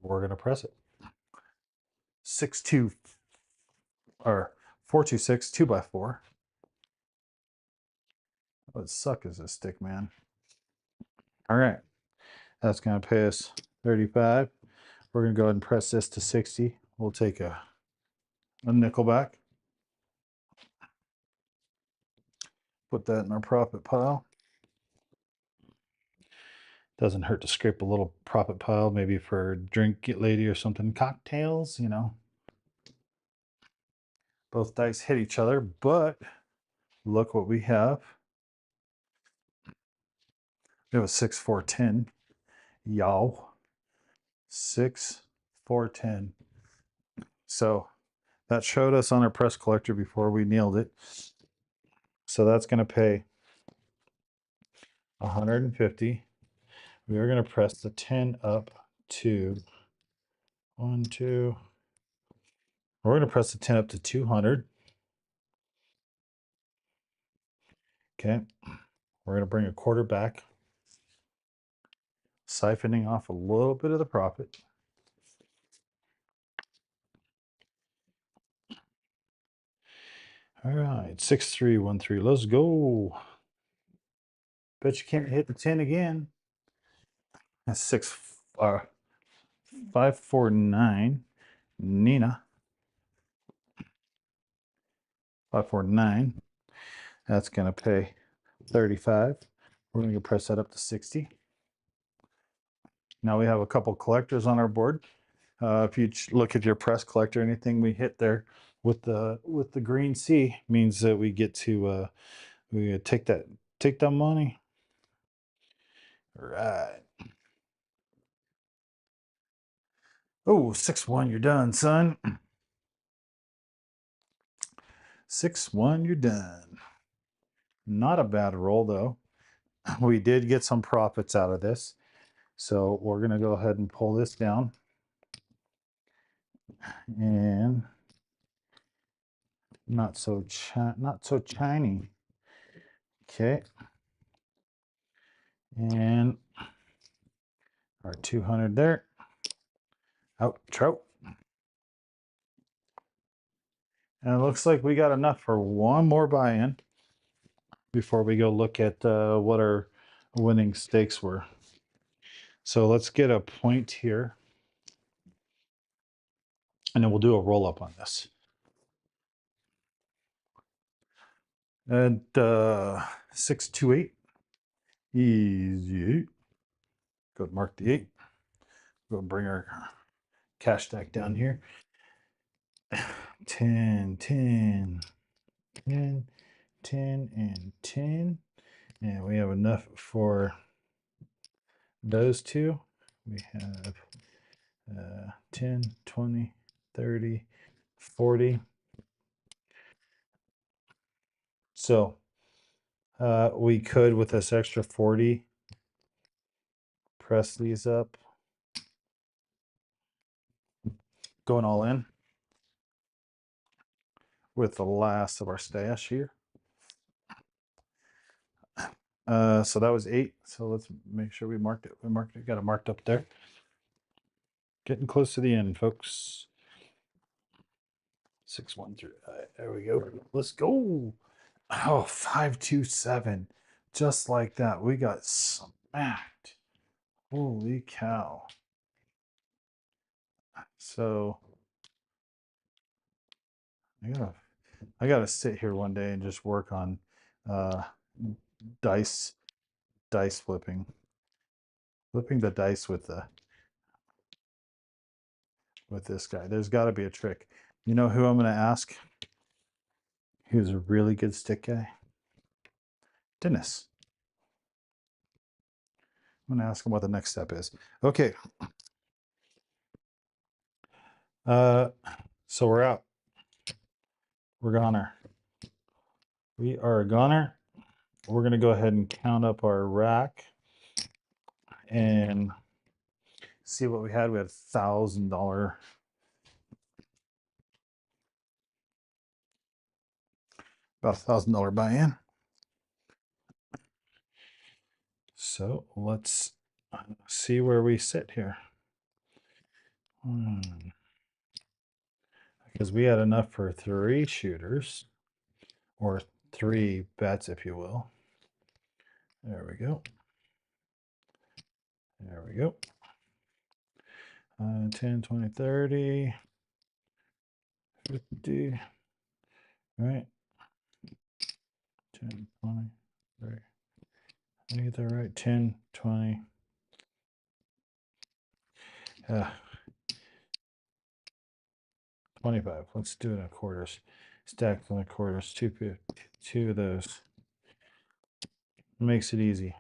We're going to press it. 6-2 or 4-2-6, 2x4. What suck is this stick, man? All right, that's going to pay us 35. We're going to go ahead and press this to 60. We'll take a nickel back. Put that in our profit pile. Doesn't hurt to scrape a little profit pile, maybe for drink lady or something. Cocktails, you know. Both dice hit each other, but look what we have. We have a 6, 4, 10. Yow. 6, 4, 10. So that showed us on our press collector before we nailed it. So that's going to pay 150. we are going to press the 10 up to 1, 2. We're going to press the 10 up to 200. Okay. We're going to bring a quarter back, siphoning off a little bit of the profit. All right, 6313. Let's go. Bet you can't hit the 10 again. That's 549. Nina. 549. That's gonna pay 35. We're gonna press that up to 60. Now we have a couple collectors on our board. If you look at your press collector, anything we hit there with the green C means that we get to take that money. All right. Oh, 6-1, you're done, son. 6-1, you're done. Not a bad roll though. We did get some profits out of this. So we're gonna go ahead and pull this down. And not so shiny. Okay. And our 200 there. Out, trout. And it looks like we got enough for one more buy-in before we go look at what our winning stakes were. So let's get a point here. And then we'll do a roll-up on this. And 628. Easy. Go mark the 8. Go bring our cash stack down here. 10, 10, 10, 10, and 10. And we have enough for those two. We have 10, 20, 30, 40. So we could, with this extra 40, press these up. Going all in with the last of our stash here. So that was 8. So let's make sure we marked it. We marked it. Got it marked up there. Getting close to the end, folks. 613. There we go. Let's go. Oh, 527. Just like that. We got smacked. Holy cow. So I gotta sit here one day and just work on dice flipping. Flipping the dice with this guy. There's gotta be a trick. You know who I'm gonna ask? Who's a really good stick guy? Dennis. I'm gonna ask him what the next step is. Okay. So we're out. We're goner. We are a goner. We're gonna go ahead and count up our rack and see what we had. We had $1,000. About $1,000 buy-in. So let's see where we sit here. Because we had enough for 3 shooters, or 3 bets, if you will. There we go. There we go. 10, 20, 30, 50. All right. 10, 20, 30. Did I get that right? 10, 20. 25. Let's do it in quarters. Stack on the quarters. 2 of those. Makes it easy.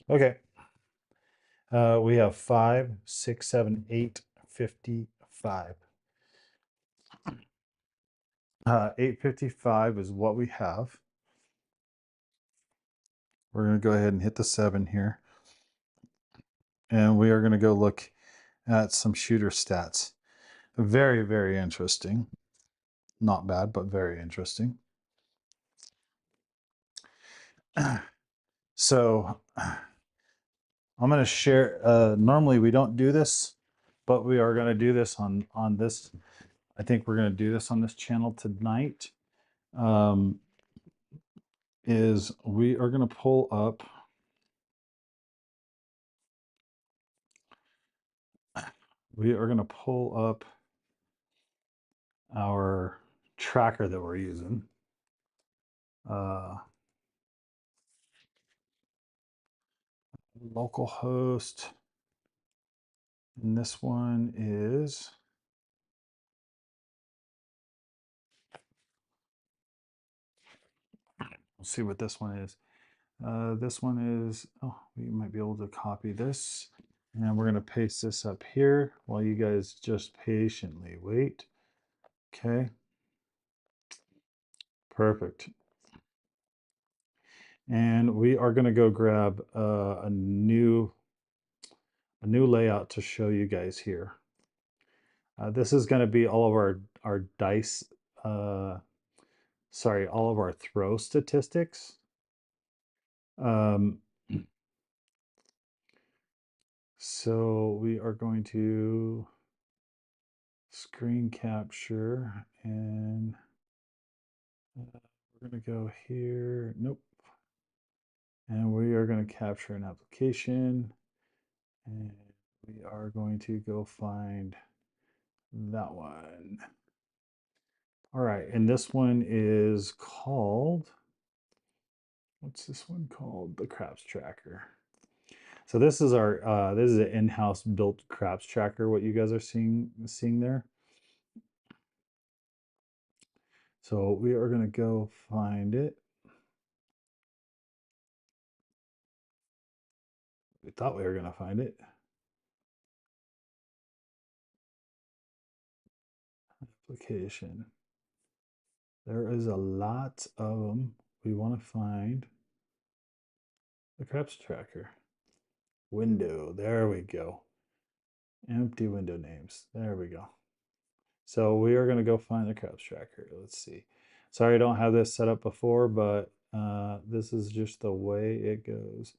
Okay. We have 5, 6, 7, 8, 55. 855 is what we have. We're going to go ahead and hit the 7 here. and we are going to go look at some shooter stats. Very, very interesting. Not bad, but very interesting. So I'm going to share. Normally we don't do this, but we are going to do this on this. I think we're going to do this on this channel tonight. Is we are going to pull up. We are going to pull up our tracker that we're using. Localhost, and this one is. We'll see what this one is. This one is, oh, we might be able to copy this. And we're going to paste this up here while you guys just patiently wait. Okay. Perfect. And we are going to go grab a new layout to show you guys here. This is going to be all of our dice, sorry, all of our throw statistics. So we are going to screen capture, and we're going to go here. Nope. And we are going to capture an application, and we are going to go find that one. All right, and this one is called, what's this one called? The Craps Tracker. So this is our this is an in-house built Craps Tracker, what you guys are seeing there. So we are going to go find it. We thought we were going to find it. Application. There is a lot of them. We want to find the Craps Tracker. Window. There we go. Empty window names. There we go. So we are going to go find the Craps Tracker. Let's see. Sorry I don't have this set up before, but this is just the way it goes.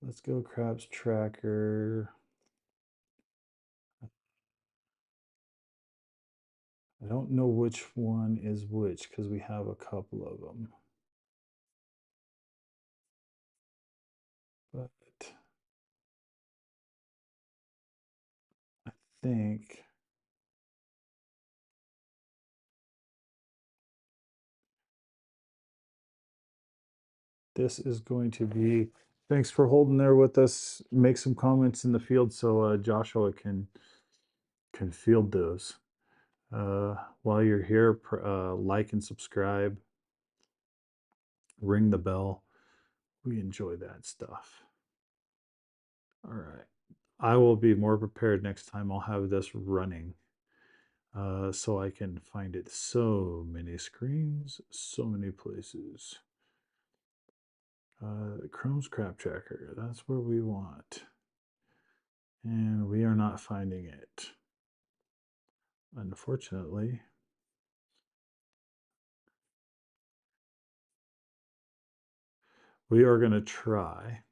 Let's go Craps Tracker. I don't know which one is which because we have a couple of them. But I think this is going to be, thanks for holding there with us. Make some comments in the field so Joshua can field those. While you're here, like and subscribe, ring the bell. We enjoy that stuff. All right. I will be more prepared next time. I'll have this running so I can find it. So many screens, so many places. Chrome's Crap Tracker, that's where we want. And we are not finding it. Unfortunately. We are going to try.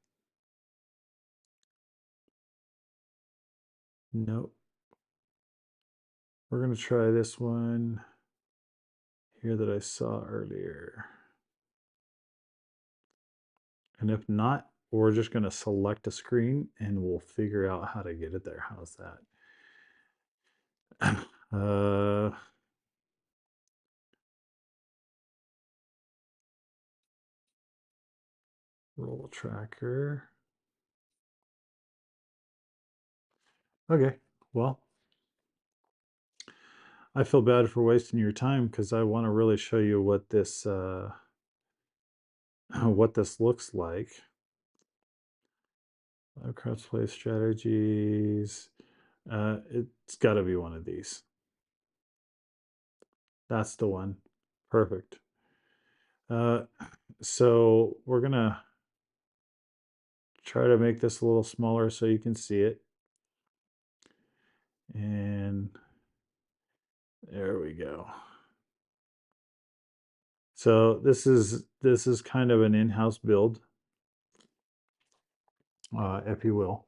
Nope. We're going to try this one here that I saw earlier. And if not, we're just going to select a screen and we'll figure out how to get it there. How's that? Roll tracker. Okay, well, I feel bad for wasting your time because I want to really show you what this looks like. Crossplay strategies. It's got to be one of these. That's the one. Perfect. So we're gonna try to make this a little smaller so you can see it. And there we go. So this is kind of an in-house build, if you will.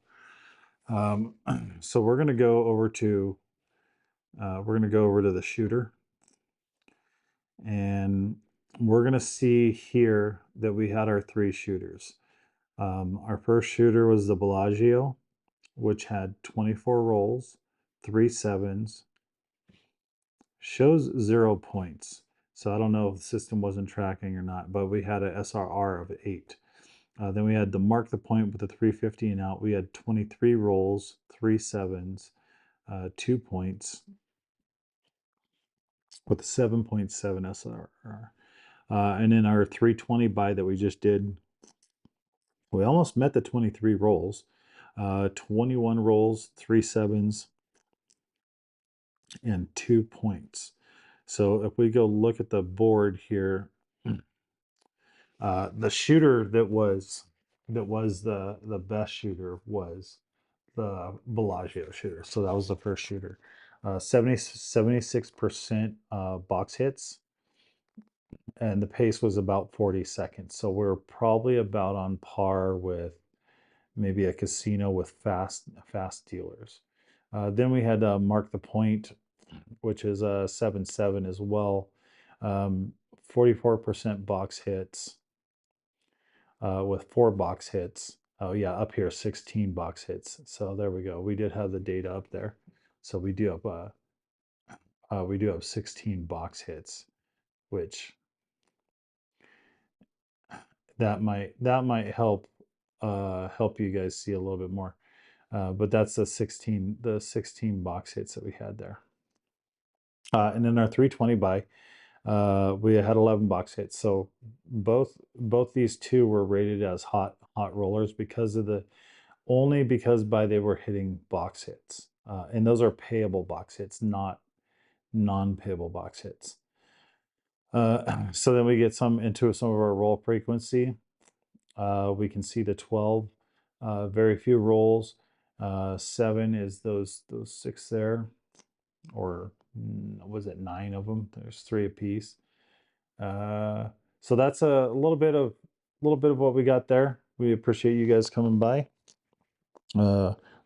So we're going to go over to the shooter, and we're going to see here that we had our 3 shooters. Our first shooter was the Bellagio, which had 24 rolls, 3 sevens, shows 0 points. So I don't know if the system wasn't tracking or not, but we had a SRR of 8. Then we had the mark the point with the 350 and out. We had 23 rolls, 3 sevens, 2 points with a 7.7 SRR. And in our 320 buy that we just did, we almost met the 23 rolls. 21 rolls, 3 sevens, and 2 points. So if we go look at the board here, the shooter that was the best shooter was the Bellagio shooter. So that was the first shooter. 76% box hits, and the pace was about 40 seconds. So we're probably about on par with maybe a casino with fast dealers. Then we had Mark the Point, which is a 7-7 as well. 44% box hits with 4 box hits. Oh yeah, up here 16 box hits. So there we go. We did have the data up there. So we do have 16 box hits, which that might help help you guys see a little bit more. But that's the 16 box hits that we had there. And in our 320 buy, we had 11 box hits. So both these two were rated as hot rollers because of only because they were hitting box hits. And those are payable box hits, not non-payable box hits. So then we get into some of our roll frequency. We can see the 12, very few rolls. 7 is those 6 there, or was it 9 of them? There's 3 apiece. So that's a little bit of what we got there. We appreciate you guys coming by.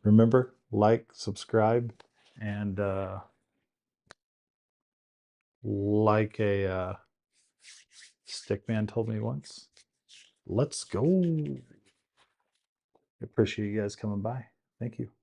Remember, like, subscribe, and like a stickman told me once, let's go. Appreciate you guys coming by. Thank you.